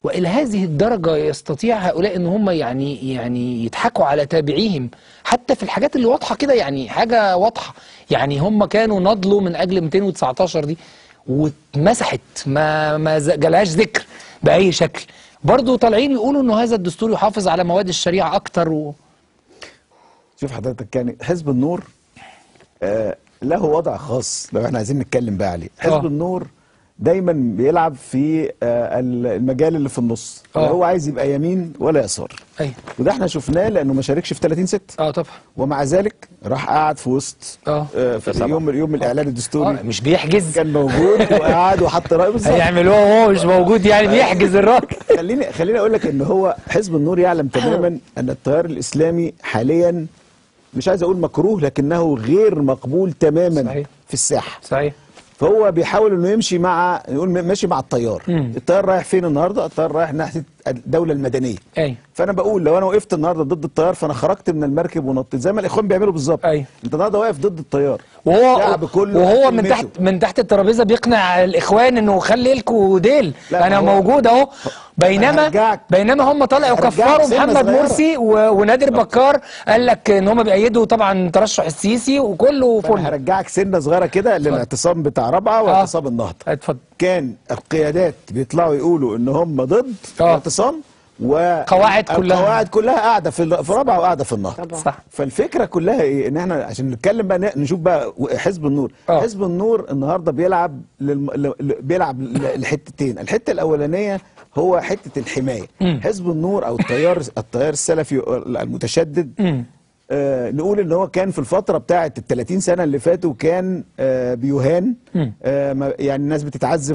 والى هذه الدرجه يستطيع هؤلاء ان هم يعني يضحكوا على تابعيهم حتى في الحاجات اللي واضحه كده، يعني حاجه واضحه. يعني هم كانوا نضلوا من اجل 219 دي واتمسحت، ما جالهاش ذكر باي شكل، برضه طالعين يقولوا انه هذا الدستور يحافظ على مواد الشريعه اكتر شوف حضرتك، يعني حزب النور له وضع خاص لو احنا عايزين نتكلم بقى عليه. حزب النور دايما بيلعب في المجال اللي في النص، لا هو عايز يبقى يمين ولا يسار. ايوه، وده احنا شفناه لانه ما شاركش في 30/6. طبعا. ومع ذلك راح قعد في وسط في يوم الاعلان الدستوري. مش بيحجز، كان موجود وقعد وحط رايه بالظبط. هيعملوه وهو مش موجود، يعني بيحجز الراجل. خليني اقول لك ان هو حزب النور يعلم تماما ان التيار الاسلامي حاليا مش عايز اقول مكروه، لكنه غير مقبول تماما. صحيح. في الساحه. صحيح. فهو بيحاول انه يمشي نقول ماشي مع التيار. التيار رايح فين النهارده؟ التيار رايح ناحيه الدوله المدنيه. فانا بقول لو انا وقفت النهارده ضد التيار فانا خرجت من المركب ونطيت زي ما الاخوان بيعملوا بالظبط. انت النهارده واقف ضد التيار، وهو من تحت الترابيزه بيقنع الاخوان انه خلي لكم ديل، انا موجود اهو. بينما هم طلعوا كفروا محمد مرسي ونادر بكار، قال لك ان هم بيأيدوا طبعا ترشح السيسي وكله فل. هرجعك سنه صغيره كده للاعتصام بتاع رابعه واعتصام النهضه. اتفضل. كان القيادات بيطلعوا يقولوا ان هم ضد الاعتصام، القواعد كلها قاعده في رابعه وقاعده في النهضه. صح. فالفكره كلها ايه؟ ان احنا عشان نتكلم بقى نشوف بقى حزب النور. حزب النور النهارده بيلعب الحتتين. الحته الاولانيه هو حته الحمايه. حزب النور او التيار السلفي المتشدد، نقول ان هو كان في الفتره بتاعه ال30 سنه اللي فاتوا كان بيهان، يعني الناس بتتعذب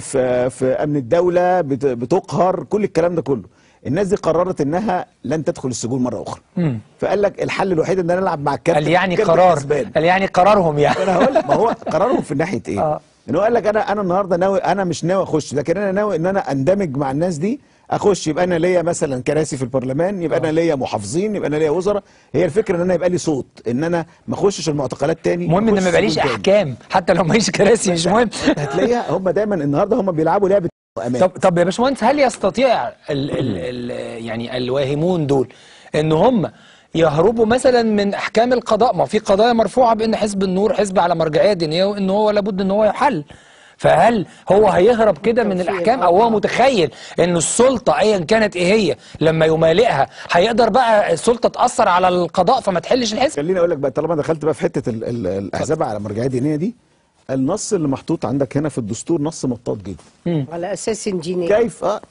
في امن الدوله، بتقهر، كل الكلام ده كله. الناس دي قررت انها لن تدخل السجون مره اخرى. فقال لك الحل الوحيد ان انا العب مع الكابتن. قال يعني قرارهم يعني. انا هقول ما هو قرارهم في ناحيه ايه؟ ان هو قال لك انا النهارده ناوي، انا مش ناوي اخش، لكن انا ناوي ان انا اندمج مع الناس دي، اخش يبقى انا ليا مثلا كراسي في البرلمان، يبقى انا ليا محافظين، يبقى انا ليا وزراء. هي الفكره ان انا يبقى لي صوت، ان انا ما اخشش المعتقلات تاني. المهم ان ما يبقاليش احكام، حتى لو ماليش كراسي مش مهم. هتلاقيها هم دايما النهارده هم بيلعبوا لعبه امان. طب يا باشمهندس، هل يستطيع يعني الواهمون دول ان هم يهربوا مثلا من احكام القضاء؟ ما في قضايا مرفوعه بان حزب النور حزب على مرجعيه دينيه وان هو لابد ان هو يحل. فهل هو هيهرب كده من الاحكام، او هو متخيل ان السلطه ايا كانت ايه هي لما يمالئها هيقدر بقى السلطه تاثر على القضاء فما تحلش الحزب؟ خليني اقول لك بقى، طالما دخلت بقى في حته الاحزاب على مرجعيه دينيه دي، النص اللي محطوط عندك هنا في الدستور نص مطاط جدا. على اساس ديني.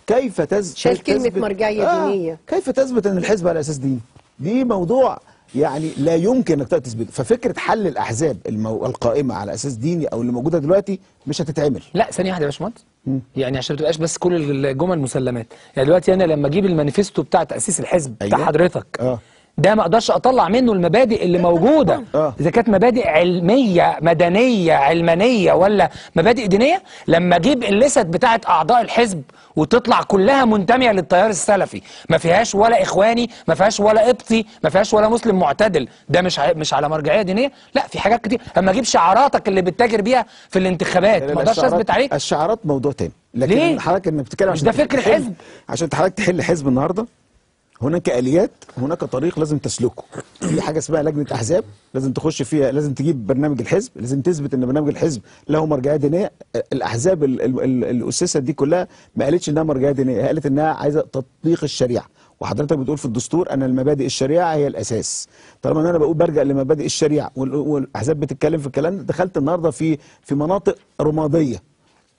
كيف تثبت شال كلمه مرجعيه دينيه. كيف تثبت ان الحزب على اساس ديني؟ دي موضوع يعني لا يمكن انك تثبته. ففكره حل الاحزاب القائمه على اساس ديني او اللي موجوده دلوقتي مش هتتعمل. لا ثانيه واحده يا باشمهندس، يعني عشان ما تبقاش بس كل الجمل مسلمات. يعني دلوقتي انا لما اجيب المانيفستو بتاع تاسيس الحزب بتاع حضرتك، ده ما اقدرش اطلع منه المبادئ اللي موجوده، اذا كانت مبادئ علميه مدنيه علمانيه ولا مبادئ دينيه. لما اجيب الليست بتاعه اعضاء الحزب وتطلع كلها منتميه للتيار السلفي، ما فيهاش ولا اخواني، ما فيهاش ولا قبطي، ما فيهاش ولا مسلم معتدل، ده مش على مرجعيه دينيه. لا، في حاجات كتير. اما اجيب شعاراتك اللي بتتاجر بيها في الانتخابات ما اقدرش اثبت عليك. الشعارات موضوع تاني، لكن ليه؟ حضرتك انك بتتكلم مش ده فكر الحزب. عشان حضرتك تحل حزب النهارده هناك آليات، هناك طريق لازم تسلكه. في حاجة اسمها لجنة أحزاب لازم تخش فيها، لازم تجيب برنامج الحزب، لازم تثبت ان برنامج الحزب له مرجعية دينية. الأحزاب اللي أسست دي كلها ما قالتش انها مرجعية دينية، قالت انها عايزة تطبيق الشريعة. وحضرتك بتقول في الدستور ان المبادئ الشريعة هي الأساس. طالما ان انا بقول برجع لمبادئ الشريعة والأحزاب بتتكلم في الكلام ده، دخلت النهارده في مناطق رمادية.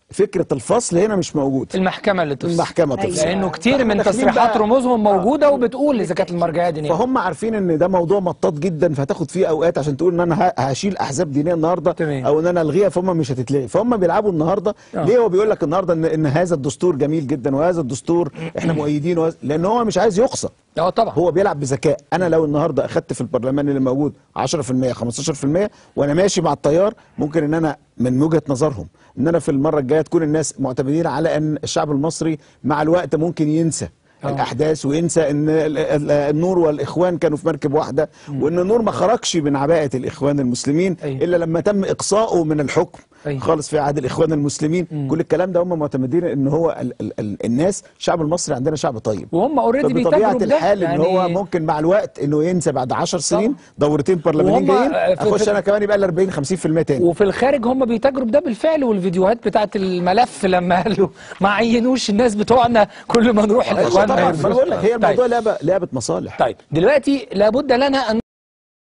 فكرة الفصل هنا مش موجود. المحكمة اللي تفصل. المحكمة تفصل. لأنه كتير من تصريحات رموزهم موجودة وبتقول إذا كانت المرجعية دينية. فهم عارفين إن ده موضوع مطاط جدا، فهتاخد فيه أوقات عشان تقول إن أنا هشيل أحزاب دينية النهارده أو إن أنا ألغيها، فهم مش هتتلغي. فهم بيلعبوا النهارده. ليه هو بيقول لك النهارده إن هذا الدستور جميل جدا وهذا الدستور إحنا مؤيدينه؟ لأن هو مش عايز يقصى. طبعا هو بيلعب بذكاء. أنا لو النهارده أخدت في البرلمان اللي موجود 10% 15% وأنا ماشي مع التيار، ممكن إن أنا من وجهة نظرهم ان انا في المره الجايه تكون الناس معتمدين على ان الشعب المصري مع الوقت ممكن ينسى الاحداث وينسى ان النور والاخوان كانوا في مركب واحده، وان النور ما خرجش من عباءه الاخوان المسلمين الا لما تم اقصائه من الحكم خالص في عهد الاخوان المسلمين. كل الكلام ده هم معتمدين ان هو الناس الشعب المصري عندنا شعب طيب، وهم اوريدي بيتاجروا بطبيعه الحال ان هو ممكن مع الوقت انه ينسى بعد 10 سنين دورتين برلمانيين جايين اخش انا كمان يبقى ل 40-50% تاني. وفي الخارج هم بيتاجروا بده بالفعل، والفيديوهات بتاعت الملف لما قالوا ما عينوش الناس بتوعنا كل ما نروح الاخوان. طبعا بقول لك هي الموضوع لعبه مصالح. طيب دلوقتي لابد لنا ان